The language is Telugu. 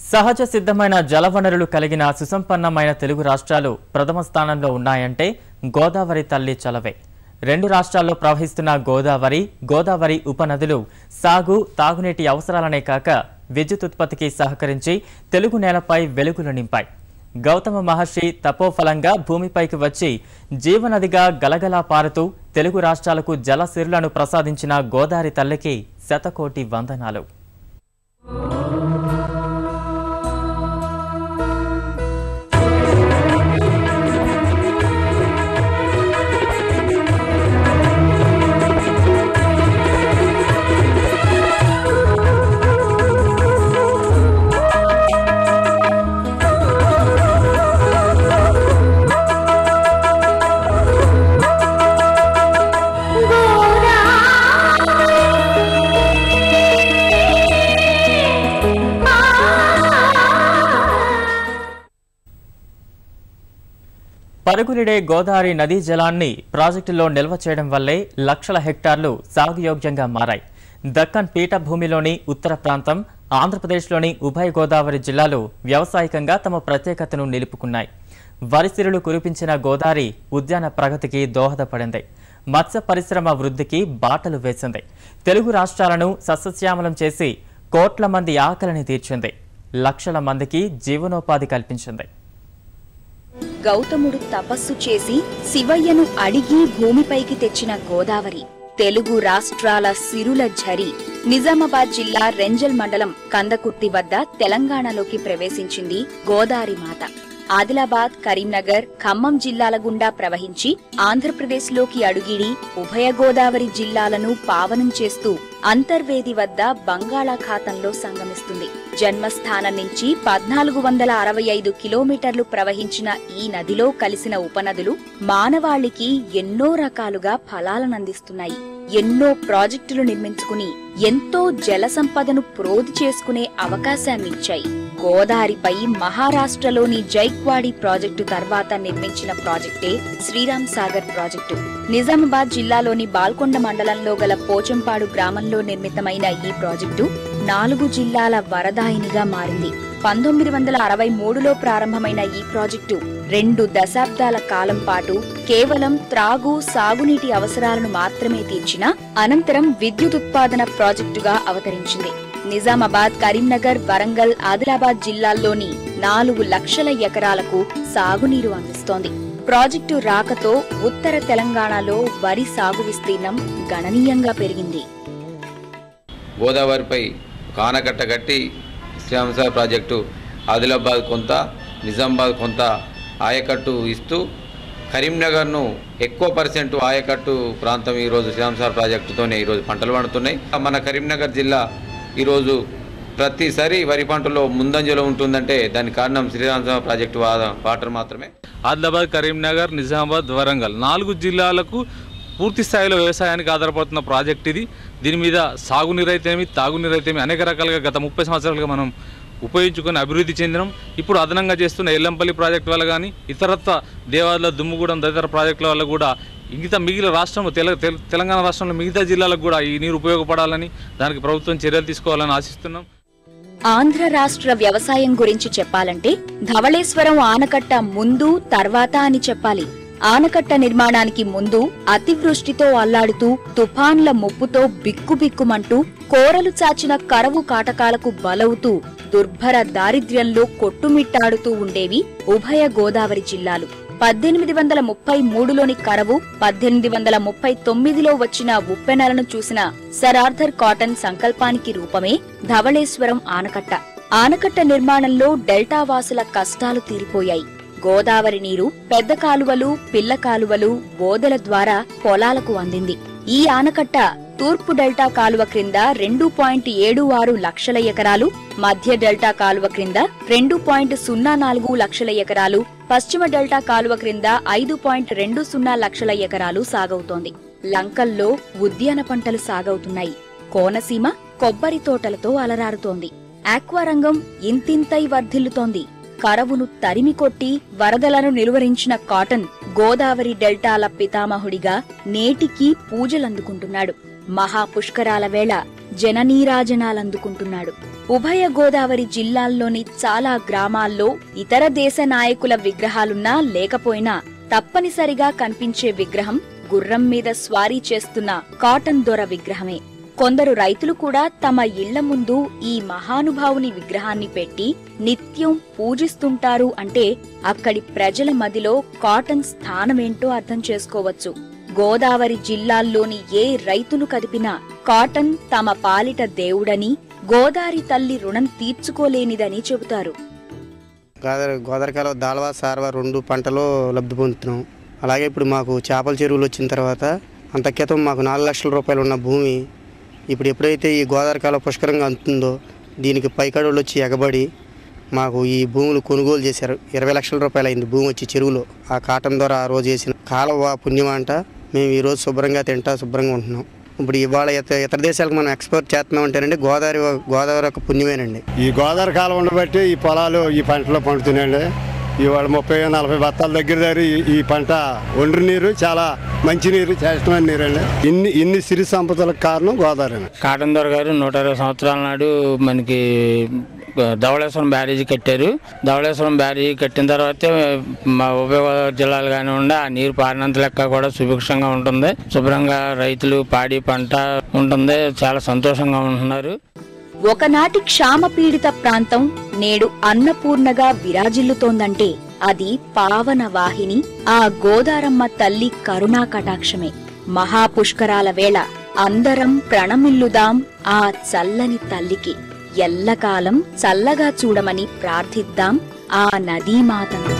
సహజ సిద్ధమైన జలవనరులు కలిగిన సుసంపన్నమైన తెలుగు రాష్ట్రాలు ప్రథమ స్థానంలో ఉన్నాయంటే గోదావరి తల్లి చలవే. రెండు రాష్ట్రాల్లో ప్రవహిస్తున్న గోదావరి ఉపనదులు సాగు, తాగునీటి అవసరాలనే కాక విద్యుత్ ఉత్పత్తికి సహకరించి తెలుగు నేలపై వెలుగులు నింపాయి. గౌతమ మహర్షి తపోఫలంగా భూమిపైకి వచ్చి జీవనదిగా గలగలా పారుతూ తెలుగు రాష్ట్రాలకు జలసిరులను ప్రసాదించిన గోదావరి తల్లికి శతకోటి వందనాలు. పరుగులిడే గోదావరి నదీ జలాన్ని ప్రాజెక్టులో నిల్వ చేయడం వల్లే లక్షల హెక్టార్లు సాగుయోగ్యంగా మారాయి. దక్కన్ పీఠభూమిలోని ఉత్తర ప్రాంతం, ఆంధ్రప్రదేశ్లోని ఉభయ గోదావరి జిల్లాలు వ్యవసాయకంగా తమ ప్రత్యేకతను నిలుపుకున్నాయి. వరిసిరులు కురిపించిన గోదావరి ఉద్యాన ప్రగతికి దోహదపడింది. మత్స్య పరిశ్రమ వృద్ధికి బాటలు వేసింది. తెలుగు రాష్ట్రాలను సస్యశ్యామలం చేసి కోట్ల మంది ఆకలిని తీర్చింది. లక్షల మందికి జీవనోపాధి కల్పించింది. గౌతముడు తపస్సు చేసి శివయ్యను అడిగి భూమిపైకి తెచ్చిన గోదావరి తెలుగు రాష్ట్రాల సిరుల ఝరి. నిజామాబాద్ జిల్లా రెంజల్ మండలం కందకుర్తి వద్ద తెలంగాణలోకి ప్రవేశించింది గోదావరి మాత. ఆదిలాబాద్, కరీంనగర్, ఖమ్మం జిల్లాల గుండా ప్రవహించి ఆంధ్రప్రదేశ్లోకి అడుగిడి ఉభయ గోదావరి జిల్లాలను పావనం చేస్తూ అంతర్వేది వద్ద బంగాళాఖాతంలో సంగమిస్తుంది. జన్మస్థానం నుంచి 1465 కిలోమీటర్లు ప్రవహించిన ఈ నదిలో కలిసిన ఉపనదులు మానవాళికి ఎన్నో రకాలుగా ఫలాలనందిస్తున్నాయి. ఎన్నో ప్రాజెక్టులు నిర్మించుకుని ఎంతో జల సంపదను ప్రోధి చేసుకునే అవకాశాన్నిచ్చాయి. గోదావరిపై మహారాష్ట్రలోని జైక్వాడి ప్రాజెక్టు తర్వాత నిర్మించిన ప్రాజెక్టే శ్రీరామ్ సాగర్ ప్రాజెక్టు. నిజామాబాద్ జిల్లాలోని బాల్కొండ మండలంలో గల పోచంపాడు గ్రామంలో నిర్మితమైన ఈ ప్రాజెక్టు 4 జిల్లాల వరదాయినిగా మారింది. 1963లో ప్రారంభమైన ఈ ప్రాజెక్టు 2 దశాబ్దాల కాలం పాటు కేవలం త్రాగు, సాగునీటి అవసరాలను మాత్రమే తీర్చిన అనంతరం విద్యుత్ ఉత్పాదన ప్రాజెక్టుగా అవతరించింది. నిజామాబాద్, కరీంనగర్, వరంగల్, ఆదిలాబాద్ జిల్లాల్లోని 4 లక్షల ఎకరాలకు సాగునీరు అందిస్తోంది. ప్రాజెక్టు రాకతో ఉత్తర తెలంగాణలో వరి సాగు విస్తీర్ణం గణనీయంగా పెరిగింది. గోదావరిపై కానకట్ట కట్టి శ్రీరామ్ సాగర్ ప్రాజెక్టు ఆదిలాబాద్ కొంత, నిజామాబాద్ కొంత ఆయకట్టు ఇస్తూ కరీంనగర్ను ఎక్కువ పర్సెంట్ ఆయకట్టు ప్రాంతం ఈరోజు శ్రీరామ్ సాగర్ ప్రాజెక్టుతోనే ఈరోజు పంటలు పండుతున్నాయి. మన కరీంనగర్ జిల్లా ఈరోజు ప్రతిసారి వరి పంటలో ముందంజలో ఉంటుందంటే దానికి కారణం శ్రీరామ్ సాగర్ ప్రాజెక్టు వాటర్ మాత్రమే. ఆదిలాబాద్, కరీంనగర్, నిజామాబాద్, వరంగల్ 4 జిల్లాలకు పూర్తి స్థాయిలో వ్యవసాయానికి ఆధారపడుతున్న ప్రాజెక్ట్ ఇది. దీని మీద సాగునీరు అయితేమి, తాగునీరు అయితేమి అనేక రకాలుగా గత 30 సంవత్సరాలుగా మనం ఉపయోగించుకొని అభివృద్ధి చెందినం. ఇప్పుడు అదనంగా చేస్తున్న ఎల్లంపల్లి ప్రాజెక్టు వల్ల కానీ, ఇతరత్వ దేవాదుల, దుమ్ముగూడెం తదితర ప్రాజెక్టుల వల్ల కూడా మిగిలిన రాష్ట్రం తెలంగాణ రాష్ట్రంలో మిగతా జిల్లాలకు కూడా ఈ నీరు ఉపయోగపడాలని, దానికి ప్రభుత్వం చర్యలు తీసుకోవాలని ఆశిస్తున్నాం. ఆంధ్ర రాష్ట్ర వ్యవసాయం గురించి చెప్పాలంటే ధవళేశ్వరం ఆనకట్ట ముందు తర్వాత అని చెప్పాలి. ఆనకట్ట నిర్మాణానికి ముందు అతివృష్టితో అల్లాడుతూ, తుఫాన్ల ముప్పుతో బిక్కుబిక్కుమంటూ, కోరలు చాచిన కరవు కాటకాలకు బలవుతూ, దుర్భర దారిద్ర్యంలో కొట్టుమిట్టాడుతూ ఉండేవి ఉభయ గోదావరి జిల్లాలు. 1833లోని కరవు, 1839లో వచ్చిన ఉప్పెనలను చూసిన సర్ ఆర్థర్ కాటన్ సంకల్పానికి రూపమే ధవళేశ్వరం ఆనకట్ట. ఆనకట్ట నిర్మాణంలో డెల్టా వాసుల కష్టాలు తీరిపోయాయి. గోదావరి నీరు పెద్ద కాలువలు, పిల్ల కాలువలు, బోదెల ద్వారా పొలాలకు అందింది. ఈ ఆనకట్ట తూర్పు డెల్టా కాలువ క్రింద 2.76 లక్షల ఎకరాలు, మధ్య డెల్టా కాలువ క్రింద 2.04 లక్షల ఎకరాలు, పశ్చిమ డెల్టా కాలువ క్రింద 5.20 లక్షల ఎకరాలు సాగవుతోంది. లంకల్లో ఉద్యాన పంటలు సాగవుతున్నాయి. కోనసీమ కొబ్బరి తోటలతో అలరారుతోంది. ఆక్వారంగం ఇంతింతై వర్ధిల్లుతోంది. కరవును తరిమికొట్టి వరదలను నిలువరించిన కాటన్ గోదావరి డెల్టాల పితామహుడిగా నేటికీ పూజలందుకుంటున్నాడు. మహాపుష్కరాల వేళ జననీరాజనాలందుకుంటున్నాడు. ఉభయ గోదావరి జిల్లాల్లోని చాలా గ్రామాల్లో ఇతర దేశ నాయకుల విగ్రహాలున్నా లేకపోయినా తప్పనిసరిగా కనిపించే విగ్రహం గుర్రం మీద స్వారీ చేస్తున్న కాటన్ దొర విగ్రహమే. కొందరు రైతులు కూడా తమ ఇళ్ల ముందు ఈ మహానుభావుని విగ్రహాన్ని పెట్టి నిత్యం పూజిస్తుంటారు అంటే అక్కడి ప్రజల మదిలో కాటన్ స్థానమేంటో అర్థం చేసుకోవచ్చు. గోదావరి జిల్లాల్లోని ఏ రైతును కదిపినా కాటన్ తమ పాలిట దేవుడని, గోదావరి తల్లి రుణం తీర్చుకోలేనిదని చెబుతారు. గోదావరి కాలువ దాల్వా సార్వా 2 పంటలు లబ్ధి పొందుతున్నాం. అలాగే ఇప్పుడు మాకు చేపల చెరువులు వచ్చిన తర్వాత అంత క్రితం మాకు 4 లక్షల రూపాయలు ఉన్న భూమి ఇప్పుడు ఎప్పుడైతే ఈ గోదావరి కాలువ పుష్కరంగా అందుతుందో దీనికి పైకడులు వచ్చి ఎగబడి మాకు ఈ భూములు కొనుగోలు చేశారు. 20 లక్షల రూపాయలు అయింది భూమి వచ్చి చెరువులో. ఆ కాటన్ ద్వారా ఆ రోజు చేసిన కాలువ పుణ్యం అంట మేము ఈరోజు శుభ్రంగా తింటా శుభ్రంగా ఉంటున్నాం. ఇప్పుడు ఇవాళ ఇతర దేశాలకు మనం ఎక్స్పోర్ట్ చేస్తున్నాం అంటేనండి గోదావరి యొక్క పుణ్యమేనండి. ఈ గోదావరి కాలువ ఉండబట్టి ఈ పొలాలు ఈ పంటలో పండుతున్నాయండి. ఇవాళ 30-40 బత్తాల దగ్గర ఈ పంట ఒండ్రు నీరు, చాలా మంచి నీరు, శ్రేష్టమైన నీరు అండి. ఇన్ని సిరి సంపదలకు కారణం గోదావరి. కాటన్ దొర గారు 120 సంవత్సరాల నాడు మనకి ధవళేశ్వరం బ్యారేజీ కట్టారు. ధవళేశ్వరం బ్యారేజీ కట్టిన తర్వాత మా ఉభయ గోదావరి జిల్లాలు కానివ్వండి ఆ నీరు పారినంత లెక్క కూడా సుభిక్షంగా ఉంటుంది. శుభ్రంగా రైతులు పాడి పంట ఉంటుంది. చాలా సంతోషంగా ఉంటున్నారు. ఒకనాటి క్షామపీడిత ప్రాంతం నేడు అన్నపూర్ణగా విరాజిల్లుతోందంటే అది పావన వాహిని ఆ గోదారమ్మ తల్లి కరుణా కటాక్షమే. మహాపుష్కరాల వేళ అందరం ప్రణమిల్లుదాం ఆ చల్లని తల్లికి. ఎల్లకాలం చల్లగా చూడమని ప్రార్థిద్దాం ఆ నదీమాతను.